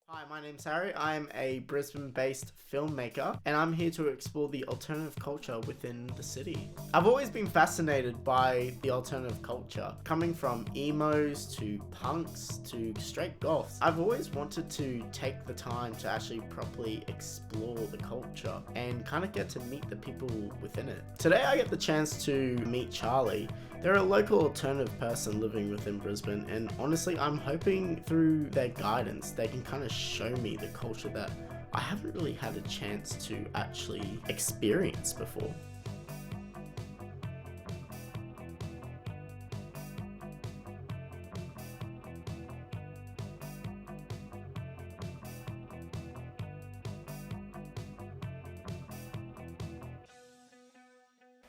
Hi, my name's Harry. I'm a Brisbane-based filmmaker, and I'm here to explore the alternative culture within the city. I've always been fascinated by the alternative culture, coming from emos to punks to straight goths. I've always wanted to take the time to actually properly explore the culture and kind of get to meet the people within it. Today I get the chance to meet Charlie. They're a local alternative person living within Brisbane, and honestly, I'm hoping through their guidance, they can kind of show me the culture that I haven't really had a chance to actually experience before.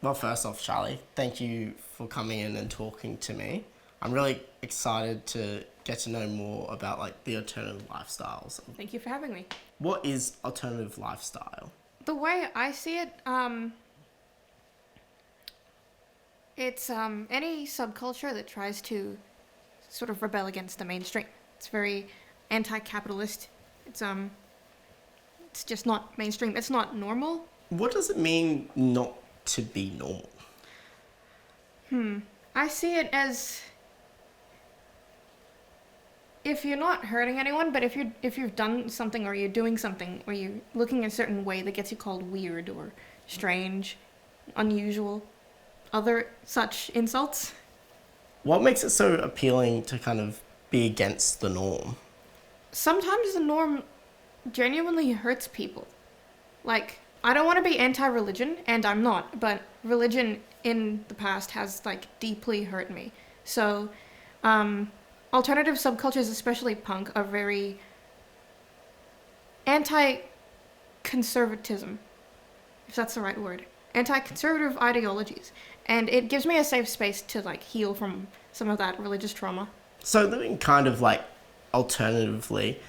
Well, first off, Charlie, thank you for coming in and talking to me. I'm really excited to get to know more about the alternative lifestyles. Thank you for having me. What is alternative lifestyle? The way I see it, it's any subculture that tries to sort of rebel against the mainstream. It's very anti-capitalist. It's just not mainstream. It's not normal. What does it mean not to be normal? I see it as if you're not hurting anyone, but if you've done something or you're doing something or you're looking a certain way that gets you called weird or strange, unusual, other such insults. What makes it so appealing to kind of be against the norm? Sometimes the norm genuinely hurts people. Like, I don't want to be anti-religion, and I'm not, but religion in the past has, deeply hurt me. So, alternative subcultures, especially punk, are very anti-conservatism, if that's the right word. Anti-conservative ideologies. And it gives me a safe space to, heal from some of that religious trauma. So living kind of alternatively,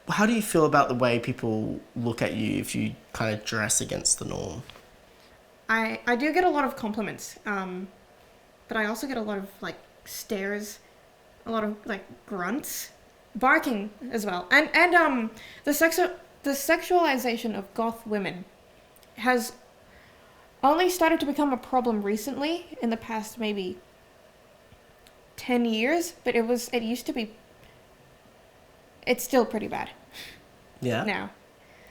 how do you feel about the way people look at you if you kind of dress against the norm? I do get a lot of compliments, but I also get a lot of, stares, a lot of, grunts, barking as well. And the sexualization of goth women has only started to become a problem recently, in the past maybe 10 years, but it used to be, it's still pretty bad. Yeah? Now.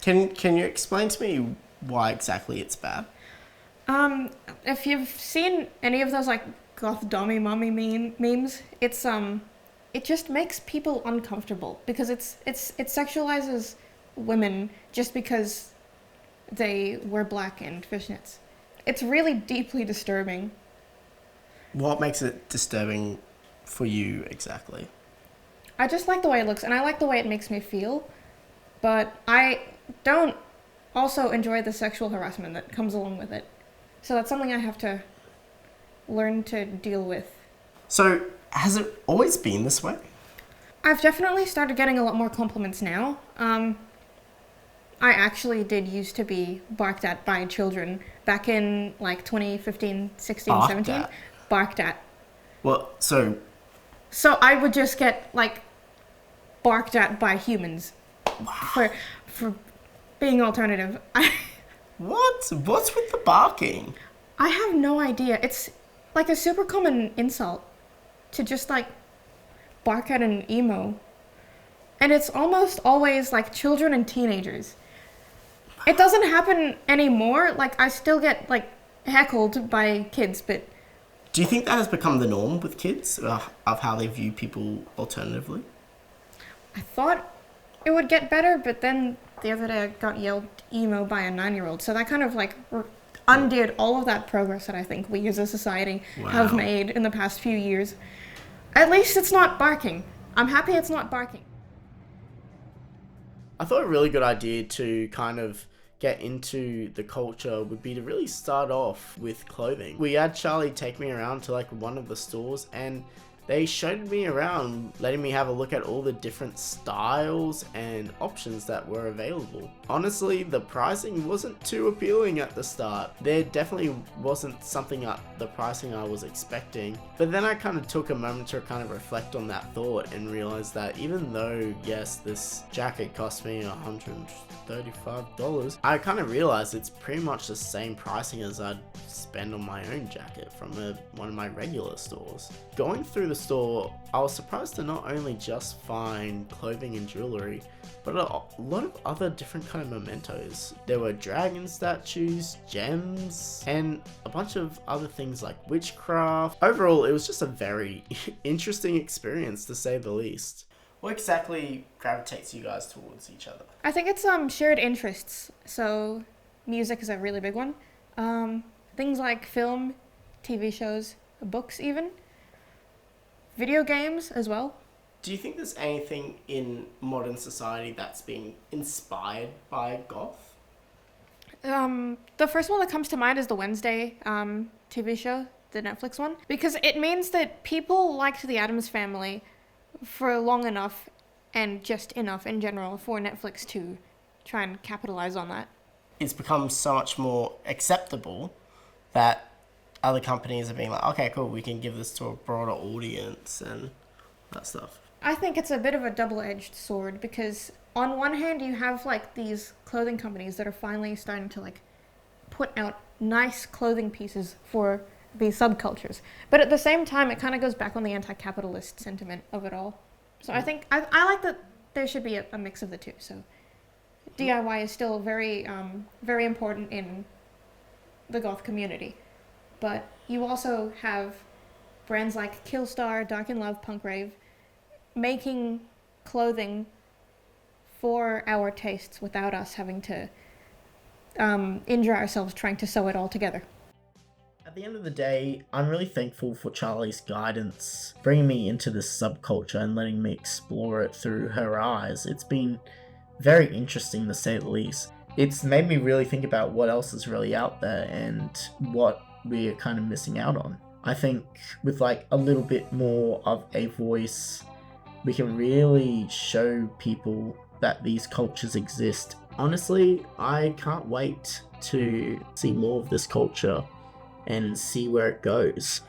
Can you explain to me why exactly it's bad? If you've seen any of those, goth dommy mommy memes, it just makes people uncomfortable because it sexualizes women just because they wear black and fishnets. It's really deeply disturbing. What makes it disturbing for you exactly? I just like the way it looks, and I like the way it makes me feel, but I don't also enjoy the sexual harassment that comes along with it. So that's something I have to learn to deal with. So, has it always been this way? I've definitely started getting a lot more compliments now. I actually did used to be barked at by children back in 2015, 16, Barked 17. at? Barked at. Well, so I would just get barked at by humans for being alternative. What's with the barking? I have no idea. It's a super common insult to just bark at an emo. And it's almost always children and teenagers. It doesn't happen anymore. I still get heckled by kids, but Do you think that has become the norm with kids of how they view people alternatively? I thought it would get better, but then the other day I got yelled emo by a 9-year-old. So that kind of undid all of that progress that I think we as a society have made in the past few years. At least it's not barking. I'm happy it's not barking. I thought a really good idea to kind of get into the culture would be to really start off with clothing. We had Charlie take me around to one of the stores, and They showed me around, letting me have a look at all the different styles and options that were available. Honestly, the pricing wasn't too appealing at the start. There definitely wasn't something at the pricing I was expecting, but then I kind of took a moment to kind of reflect on that thought and realized that even though, yes, this jacket cost me $135, I kind of realized it's pretty much the same pricing as I'd spend on my own jacket from one of my regular stores. Going through the store, I was surprised to not only just find clothing and jewelry, but a lot of other different kind of mementos. There were dragon statues, gems, and a bunch of other things like witchcraft. Overall, it was just a very interesting experience, to say the least. What exactly gravitates you guys towards each other? I think it's shared interests. So music is a really big one. Things like film, TV shows, books even. Video games as well. Do you think there's anything in modern society that's being inspired by goth? The first one that comes to mind is the Wednesday TV show, the Netflix one, because it means that people liked the Addams Family for long enough and just enough in general for Netflix to try and capitalize on that. It's become so much more acceptable that other companies are being like, okay, cool, we can give this to a broader audience and that stuff. I think it's a bit of a double-edged sword because on one hand you have like these clothing companies that are finally starting to like put out nice clothing pieces for these subcultures, but at the same time it kind of goes back on the anti-capitalist sentiment of it all. So I think I like that there should be a mix of the two. So DIY is still very very important in the goth community, but you also have brands like Killstar, Dark in Love, Punk Rave making clothing for our tastes without us having to injure ourselves trying to sew it all together. At the end of the day, I'm really thankful for Charlie's guidance, bringing me into this subculture and letting me explore it through her eyes. It's been very interesting, to say the least. It's made me really think about what else is really out there and what we're kind of missing out on. I think with like a little bit more of a voice, we can really show people that these cultures exist. Honestly, I can't wait to see more of this culture and see where it goes.